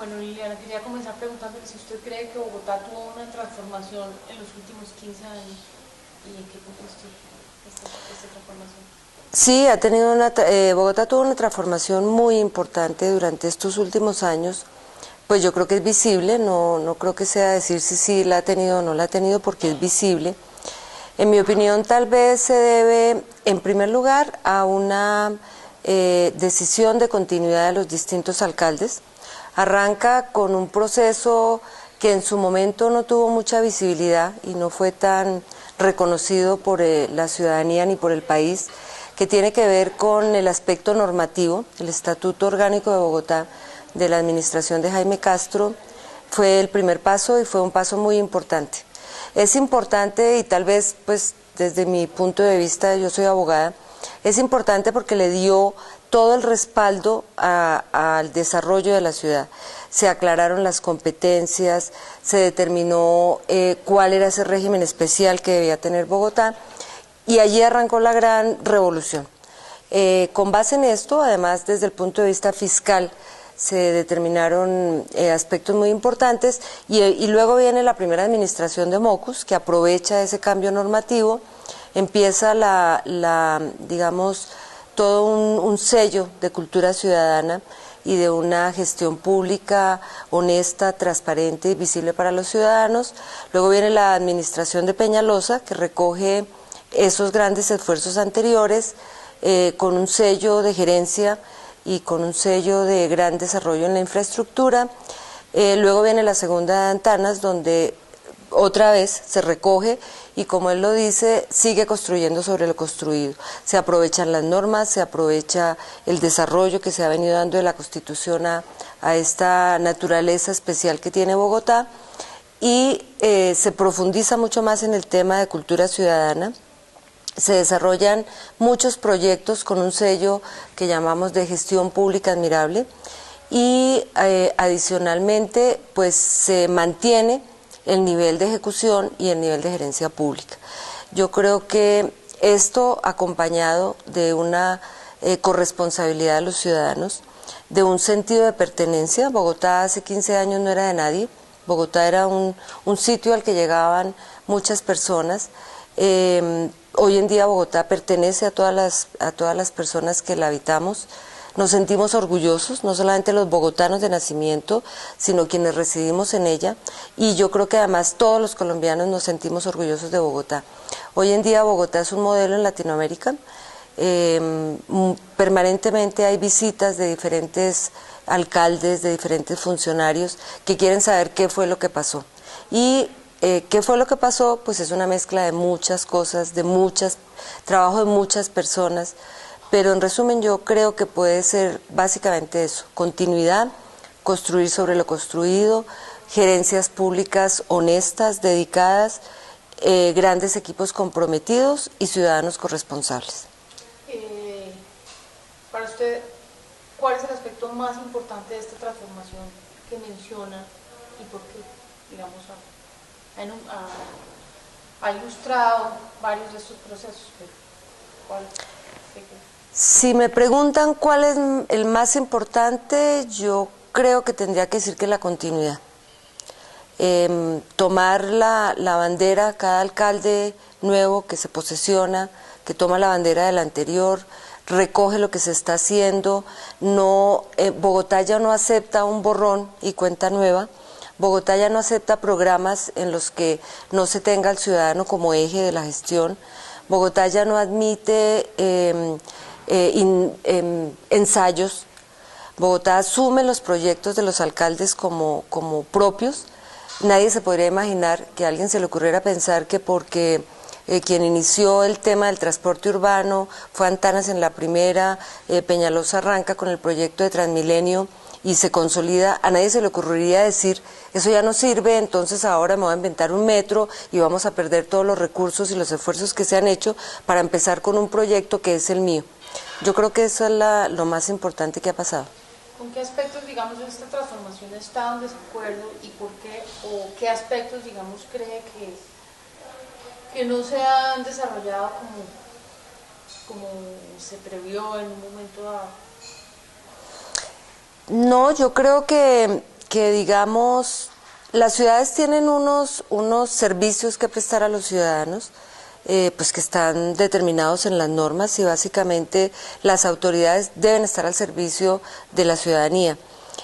Bueno, Liliana, quería comenzar preguntándole si usted cree que Bogotá tuvo una transformación en los últimos 15 años y en qué consistió esta transformación. Sí, Bogotá tuvo una transformación muy importante durante estos últimos años. Pues yo creo que es visible, no creo que sea decir si sí la ha tenido o no la ha tenido, porque es visible. En mi opinión, tal vez se debe, en primer lugar, a una decisión de continuidad de los distintos alcaldes. Arranca con un proceso que en su momento no tuvo mucha visibilidad y no fue tan reconocido por la ciudadanía ni por el país, que tiene que ver con el aspecto normativo. El Estatuto Orgánico de Bogotá de la administración de Jaime Castro fue el primer paso y fue un paso muy importante. Es importante, y tal vez pues desde mi punto de vista, yo soy abogada, es importante porque le dio todo el respaldo al desarrollo de la ciudad. Se aclararon las competencias, se determinó cuál era ese régimen especial que debía tener Bogotá, y allí arrancó la gran revolución. Con base en esto, además desde el punto de vista fiscal, se determinaron aspectos muy importantes y luego viene la primera administración de Mockus, que aprovecha ese cambio normativo, empieza digamos, todo un sello de cultura ciudadana y de una gestión pública honesta, transparente y visible para los ciudadanos. Luego viene la administración de Peñalosa, que recoge esos grandes esfuerzos anteriores con un sello de gerencia y con un sello de gran desarrollo en la infraestructura. Luego viene la segunda de Antanas, donde otra vez se recoge y, como él lo dice, sigue construyendo sobre lo construido. Se aprovechan las normas, se aprovecha el desarrollo que se ha venido dando de la Constitución a esta naturaleza especial que tiene Bogotá, y se profundiza mucho más en el tema de cultura ciudadana. Se desarrollan muchos proyectos con un sello que llamamos de gestión pública admirable, y adicionalmente pues se mantiene el nivel de ejecución y el nivel de gerencia pública. Yo creo que esto, acompañado de una corresponsabilidad de los ciudadanos, de un sentido de pertenencia. Bogotá hace 15 años no era de nadie. Bogotá era un sitio al que llegaban muchas personas. Hoy en día Bogotá pertenece a todas las personas que la habitamos. Nos sentimos orgullosos, no solamente los bogotanos de nacimiento, sino quienes residimos en ella, y yo creo que además todos los colombianos nos sentimos orgullosos de Bogotá. Hoy en día Bogotá es un modelo en Latinoamérica. Permanentemente hay visitas de diferentes alcaldes, de diferentes funcionarios que quieren saber qué fue lo que pasó. Y ¿qué fue lo que pasó? Pues es una mezcla de muchas cosas, trabajo de muchas personas, pero en resumen yo creo que puede ser básicamente eso: continuidad, construir sobre lo construido, gerencias públicas honestas, dedicadas, grandes equipos comprometidos y ciudadanos corresponsables. Para usted, ¿cuál es el aspecto más importante de esta transformación que menciona y por qué, digamos, ha ilustrado varios de estos procesos? Pero ¿cuál? Si me preguntan cuál es el más importante, yo creo que tendría que decir que la continuidad. Tomar la bandera, cada alcalde nuevo que se posesiona, que toma la bandera del anterior, recoge lo que se está haciendo. Bogotá ya no acepta un borrón y cuenta nueva. Bogotá ya no acepta programas en los que no se tenga al ciudadano como eje de la gestión. Bogotá ya no admite ensayos. Bogotá asume los proyectos de los alcaldes como propios. Nadie se podría imaginar que a alguien se le ocurriera pensar que porque quien inició el tema del transporte urbano fue Antanas en la primera, Peñalosa arranca con el proyecto de Transmilenio y se consolida. A nadie se le ocurriría decir, eso ya no sirve, entonces ahora me voy a inventar un metro y vamos a perder todos los recursos y los esfuerzos que se han hecho para empezar con un proyecto que es el mío. Yo creo que eso es lo más importante que ha pasado. ¿Con qué aspectos, digamos, de esta transformación está en desacuerdo y por qué, o qué aspectos, digamos, cree que no se han desarrollado como se previó en un momento dado? No, yo creo que que digamos, las ciudades tienen unos servicios que prestar a los ciudadanos, pues que están determinados en las normas y básicamente las autoridades deben estar al servicio de la ciudadanía.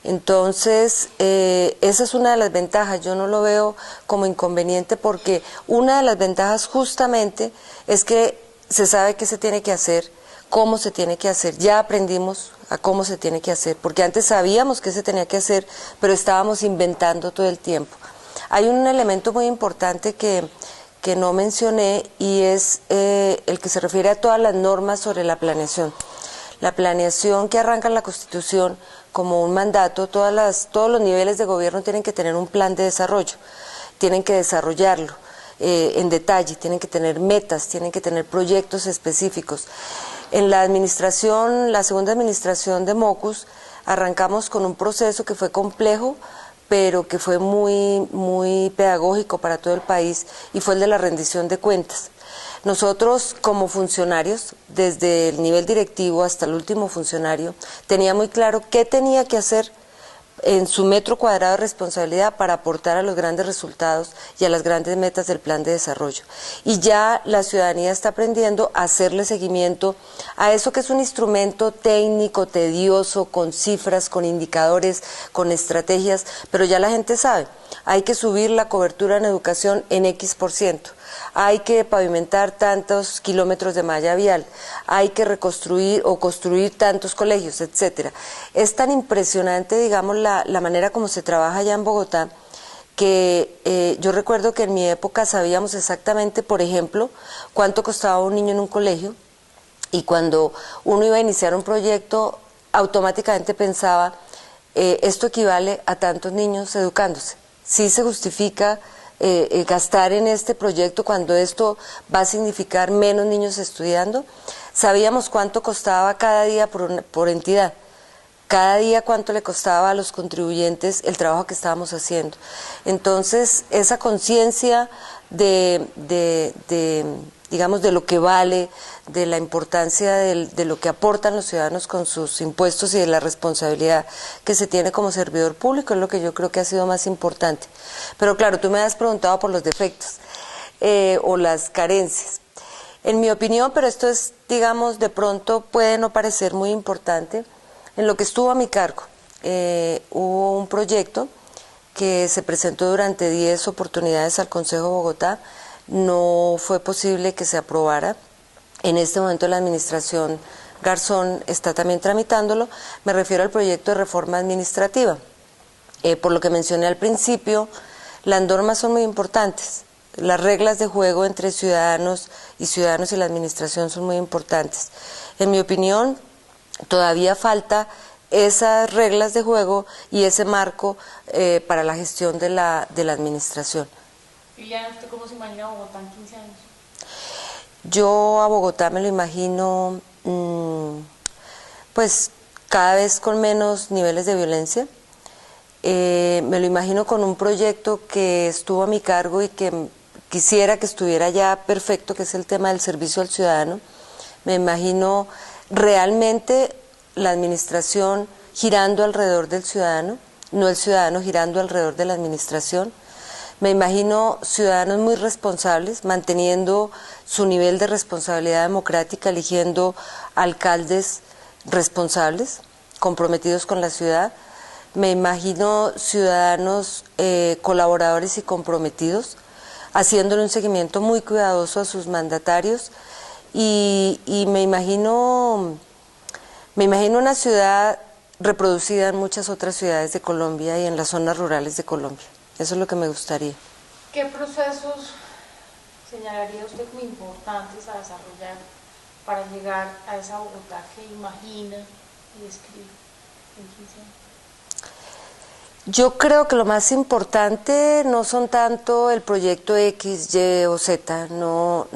Entonces, esa es una de las ventajas, yo no lo veo como inconveniente porque una de las ventajas justamente es que se sabe qué se tiene que hacer, cómo se tiene que hacer, ya aprendimos a cómo se tiene que hacer, porque antes sabíamos qué se tenía que hacer, pero estábamos inventando todo el tiempo. Hay un elemento muy importante que no mencioné y es el que se refiere a todas las normas sobre la planeación. La planeación que arranca en la Constitución como un mandato, todos los niveles de gobierno tienen que tener un plan de desarrollo, tienen que desarrollarlo en detalle, tienen que tener metas, tienen que tener proyectos específicos. En la administración, la segunda administración de Mockus, arrancamos con un proceso que fue complejo, pero que fue muy pedagógico para todo el país y fue el de la rendición de cuentas. Nosotros como funcionarios, desde el nivel directivo hasta el último funcionario, tenía muy claro qué tenía que hacer en su metro cuadrado de responsabilidad para aportar a los grandes resultados y a las grandes metas del plan de desarrollo. Y ya la ciudadanía está aprendiendo a hacerle seguimiento a eso que es un instrumento técnico, tedioso, con cifras, con indicadores, con estrategias, pero ya la gente sabe, hay que subir la cobertura en educación en X%. Hay que pavimentar tantos kilómetros de malla vial, hay que reconstruir o construir tantos colegios, etcétera. Es tan impresionante, digamos, la manera como se trabaja allá en Bogotá, que yo recuerdo que en mi época sabíamos exactamente, por ejemplo, cuánto costaba un niño en un colegio, y cuando uno iba a iniciar un proyecto, automáticamente pensaba, esto equivale a tantos niños educándose. Sí se justifica gastar en este proyecto cuando esto va a significar menos niños estudiando. Sabíamos cuánto costaba cada día por entidad, cada día cuánto le costaba a los contribuyentes el trabajo que estábamos haciendo. Entonces, esa conciencia digamos, de lo que vale, de la importancia de lo que aportan los ciudadanos con sus impuestos y de la responsabilidad que se tiene como servidor público es lo que yo creo que ha sido más importante. Pero claro, tú me has preguntado por los defectos o las carencias. En mi opinión, pero esto es, digamos, de pronto puede no parecer muy importante, en lo que estuvo a mi cargo, hubo un proyecto que se presentó durante 10 oportunidades al Consejo de Bogotá, no fue posible que se aprobara. En este momento la administración Garzón está también tramitándolo. Me refiero al proyecto de reforma administrativa. Por lo que mencioné al principio, las normas son muy importantes. Las reglas de juego entre ciudadanos y la administración son muy importantes. En mi opinión, todavía falta esas reglas de juego y ese marco para la gestión de la administración. Liliana, ¿usted cómo se imagina Bogotá en 15 años? Yo a Bogotá me lo imagino, pues cada vez con menos niveles de violencia. Me lo imagino con un proyecto que estuvo a mi cargo y que quisiera que estuviera ya perfecto, que es el tema del servicio al ciudadano. Me imagino realmente la administración girando alrededor del ciudadano, no el ciudadano girando alrededor de la administración. Me imagino ciudadanos muy responsables, manteniendo su nivel de responsabilidad democrática, eligiendo alcaldes responsables, comprometidos con la ciudad. Me imagino ciudadanos colaboradores y comprometidos, haciéndole un seguimiento muy cuidadoso a sus mandatarios. Y me imagino una ciudad reproducida en muchas otras ciudades de Colombia y en las zonas rurales de Colombia. Eso es lo que me gustaría. ¿Qué procesos señalaría usted como importantes a desarrollar para llegar a esa Bogotá que imagina y describe en 15 años? Yo creo que lo más importante no son tanto el proyecto X, Y o Z, no,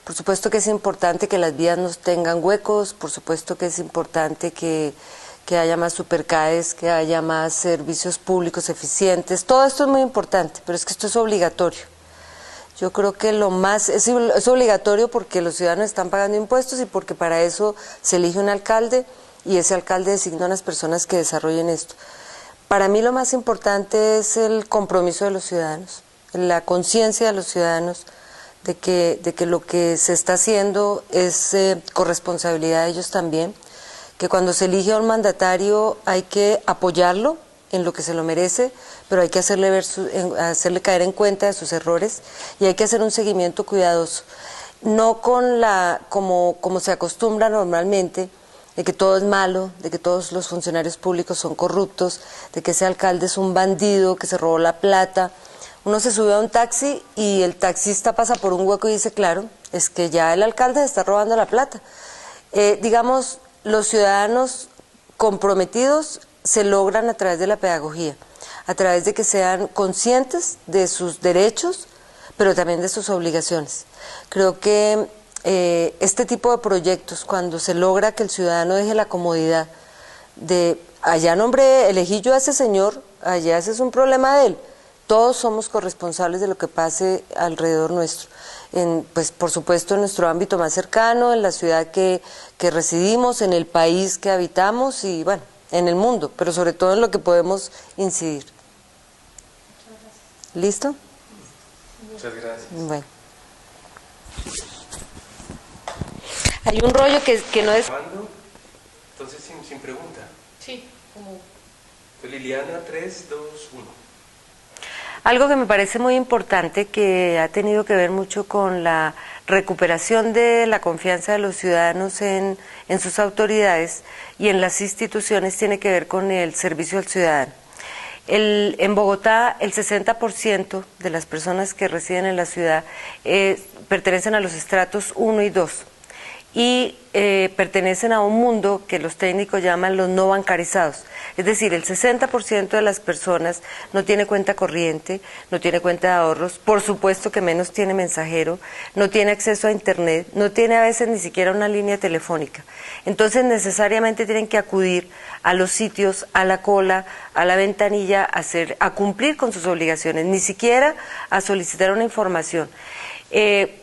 por supuesto que es importante que las vías no tengan huecos, por supuesto que es importante que haya más supercades, que haya más servicios públicos eficientes, todo esto es muy importante, pero es que esto es obligatorio. Yo creo que lo más, es obligatorio porque los ciudadanos están pagando impuestos y porque para eso se elige un alcalde y ese alcalde designa a unas personas que desarrollen esto. para mí lo más importante es el compromiso de los ciudadanos, la conciencia de los ciudadanos de que lo que se está haciendo es corresponsabilidad de ellos también, que cuando se elige a un mandatario hay que apoyarlo en lo que se lo merece, pero hay que hacerle caer en cuenta de sus errores y hay que hacer un seguimiento cuidadoso, no con como se acostumbra normalmente, de que todo es malo, de que todos los funcionarios públicos son corruptos, de que ese alcalde es un bandido, que se robó la plata. Uno se sube a un taxi y el taxista pasa por un hueco y dice, claro, es que ya el alcalde está robando la plata. Digamos, los ciudadanos comprometidos se logran a través de la pedagogía, a través de que sean conscientes de sus derechos, pero también de sus obligaciones. Creo que este tipo de proyectos, cuando se logra que el ciudadano deje la comodidad de, allá nombre, elegí yo a ese señor, allá ese es un problema de él, todos somos corresponsables de lo que pase alrededor nuestro, pues por supuesto en nuestro ámbito más cercano, en la ciudad que residimos, en el país que habitamos y bueno, en el mundo, pero sobre todo en lo que podemos incidir. ¿Listo? Muchas gracias. Bueno. Hay un rollo que no es... Entonces, sin pregunta. Sí, como... Pues Liliana, 3, 2, 1. Algo que me parece muy importante, que ha tenido que ver mucho con la recuperación de la confianza de los ciudadanos en sus autoridades y en las instituciones, tiene que ver con el servicio al ciudadano. En Bogotá, el 60% de las personas que residen en la ciudad pertenecen a los estratos 1 y 2 y pertenecen a un mundo que los técnicos llaman los no bancarizados. Es decir, el 60% de las personas no tiene cuenta corriente, no tiene cuenta de ahorros, por supuesto que menos tiene mensajero, no tiene acceso a internet, no tiene a veces ni siquiera una línea telefónica. Entonces necesariamente tienen que acudir a los sitios, a la cola, a la ventanilla, a cumplir con sus obligaciones, ni siquiera a solicitar una información.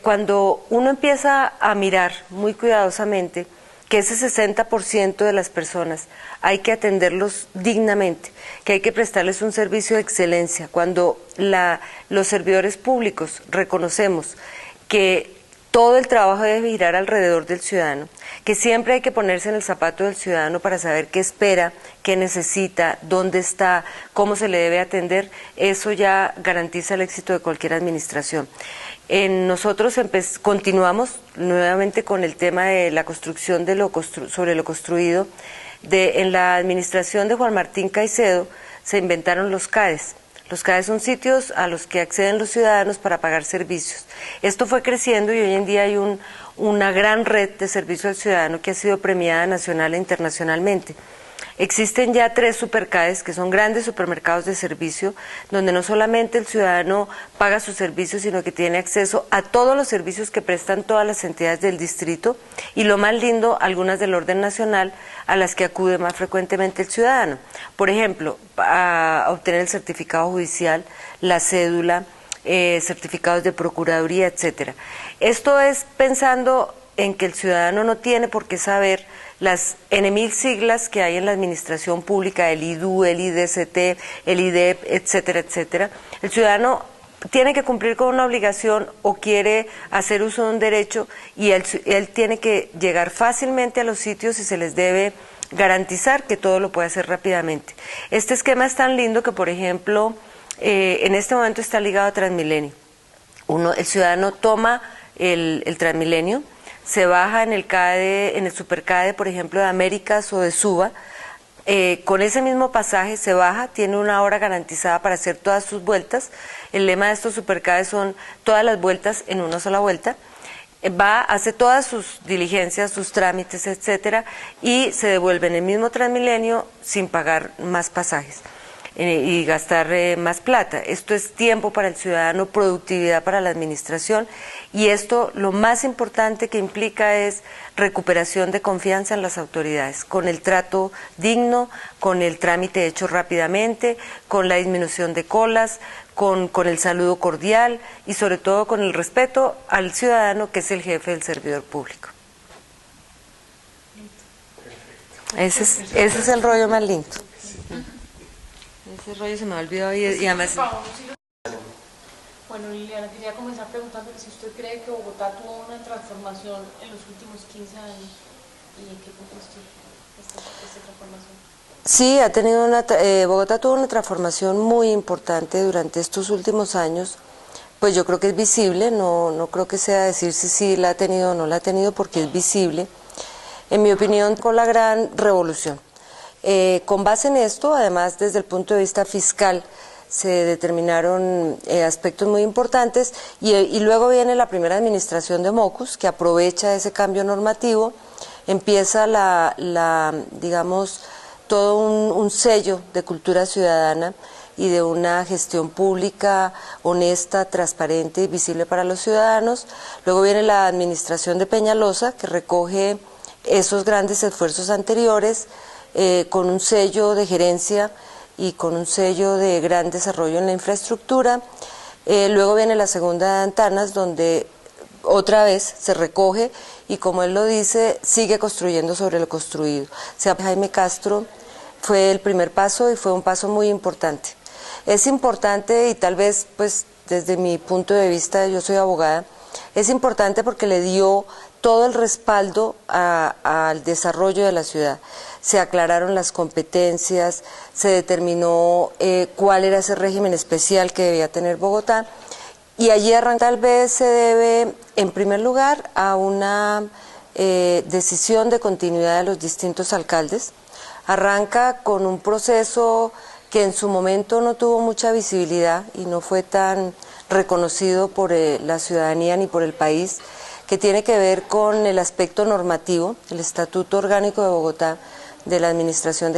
Cuando uno empieza a mirar muy cuidadosamente que ese 60% de las personas hay que atenderlos dignamente, que hay que prestarles un servicio de excelencia, cuando los servidores públicos reconocemos que todo el trabajo debe girar alrededor del ciudadano, que siempre hay que ponerse en el zapato del ciudadano para saber qué espera, qué necesita, dónde está, cómo se le debe atender, eso ya garantiza el éxito de cualquier administración. Nosotros continuamos nuevamente con el tema de la construcción sobre lo construido. En la administración de Juan Martín Caicedo se inventaron los CADES. Los CADES son sitios a los que acceden los ciudadanos para pagar servicios. Esto fue creciendo y hoy en día hay una gran red de servicio al ciudadano que ha sido premiada nacional e internacionalmente. Existen ya 3 supercades, que son grandes supermercados de servicio, donde no solamente el ciudadano paga sus servicios, sino que tiene acceso a todos los servicios que prestan todas las entidades del distrito y, lo más lindo, algunas del orden nacional a las que acude más frecuentemente el ciudadano. Por ejemplo, a obtener el certificado judicial, la cédula, certificados de procuraduría, etcétera. Esto es pensando en que el ciudadano no tiene por qué saber las N.000 siglas que hay en la administración pública, el IDU, el IDCT, el IDEP, etcétera, etcétera. El ciudadano tiene que cumplir con una obligación o quiere hacer uso de un derecho y él tiene que llegar fácilmente a los sitios y se les debe garantizar que todo lo puede hacer rápidamente. Este esquema es tan lindo que, por ejemplo, en este momento está ligado a Transmilenio. El ciudadano toma el Transmilenio, se baja en el CADE, en el supercade, por ejemplo, de Américas o de Suba, con ese mismo pasaje se baja, tiene una hora garantizada para hacer todas sus vueltas. El lema de estos supercades son todas las vueltas en una sola vuelta. Hace todas sus diligencias, sus trámites, etcétera, y se devuelve en el mismo Transmilenio sin pagar más pasajes y gastar más plata. Esto es tiempo para el ciudadano, productividad para la administración, y esto lo más importante que implica es recuperación de confianza en las autoridades, con el trato digno, con el trámite hecho rápidamente, con la disminución de colas, con el saludo cordial y sobre todo con el respeto al ciudadano, que es el jefe del servidor público. Ese es el rollo más lindo. Ese rollo se me ha olvidado y además... Bueno, Liliana, quería comenzar preguntando si usted cree que Bogotá tuvo una transformación en los últimos 15 años y en qué consistió esta transformación. Sí, Bogotá tuvo una transformación muy importante durante estos últimos años. Pues yo creo que es visible, no creo que sea decir si sí la ha tenido o no la ha tenido, porque es visible. En mi opinión, con la gran revolución. Con base en esto, además desde el punto de vista fiscal, se determinaron aspectos muy importantes y luego viene la primera administración de Mockus, que aprovecha ese cambio normativo, empieza digamos, todo un sello de cultura ciudadana y de una gestión pública honesta, transparente y visible para los ciudadanos. Luego viene la administración de Peñalosa, que recoge esos grandes esfuerzos anteriores con un sello de gerencia y con un sello de gran desarrollo en la infraestructura. Luego viene la segunda de Antanas, donde otra vez se recoge y, como él lo dice, sigue construyendo sobre lo construido. O sea, Jaime Castro fue el primer paso y fue un paso muy importante. Es importante, y tal vez pues desde mi punto de vista, yo soy abogada, es importante porque le dio todo el respaldo al desarrollo de la ciudad. Se aclararon las competencias, se determinó cuál era ese régimen especial que debía tener Bogotá, y allí tal vez se debe, en primer lugar, a una decisión de continuidad de los distintos alcaldes. Arranca con un proceso que en su momento no tuvo mucha visibilidad y no fue tan reconocido por la ciudadanía ni por el país, que tiene que ver con el aspecto normativo, el Estatuto Orgánico de Bogotá, de la Administración de